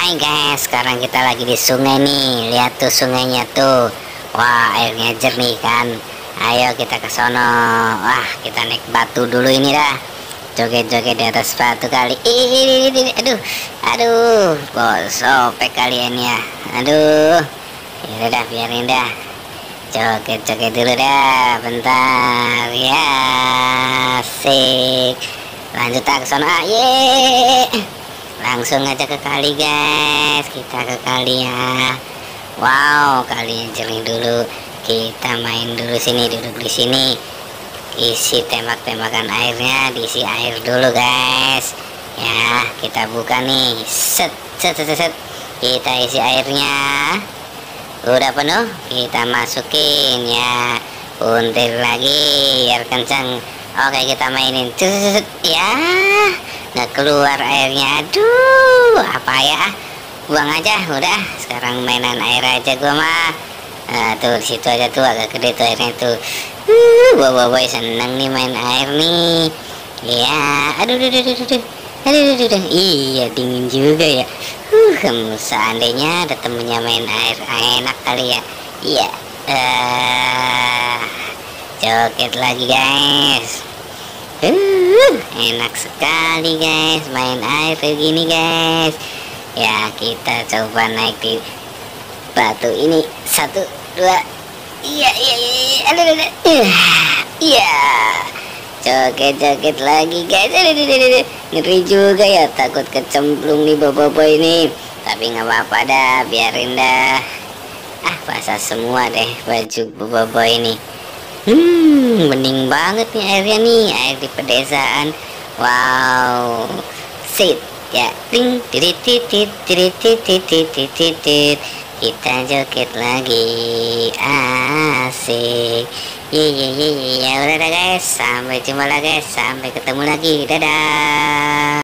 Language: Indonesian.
Hai guys, sekarang kita lagi di sungai nih. Lihat tuh sungainya tuh. Wah, airnya jernih kan. Ayo kita ke sono. Wah, kita naik batu dulu ini dah. Joget-joget di atas batu kali. Aduh, aduh, sobek kalian ya. Aduh, ya udah biarin dah. Joget-joget dulu dah. Bentar ya. Asik. Lanjut ke sono. Langsung aja ke kali guys, kita ke kali ya. Wow, kalian jernih dulu. Kita main dulu sini, duduk di sini. Isi tembak-tembakan airnya, diisi air dulu guys. Ya, kita buka nih. Set. Kita isi airnya. Udah penuh, kita masukin ya. Puntir lagi biar kencang. Oke, kita mainin. Ya. Nggak keluar airnya. Aduh, apa ya, buang aja udah. Sekarang mainan air aja gua mah. Tuh situ aja tuh, agak gede tuh airnya tuh. Boy seneng nih main air nih ya. Aduh. Iya, dingin juga ya. Seandainya ada temennya main air, enak kali ya. Iya. Joget lagi guys. Enak sekali guys main air begini guys. Ya, kita coba naik di batu ini. 1, 2. Iya. Aduh. Iya. Joget lagi guys. Ngeri juga ya, takut kecemplung nih bobo ini. Tapi nggak apa-apa dah, biarin dah. Basah semua deh baju bobo ini. Bening banget nih airnya nih, air di pedesaan. Wow, sit ya, ting titit. Kita joget lagi, asik. Ya udah guys, sampai jumpa lagi guys, sampai ketemu lagi, dadah.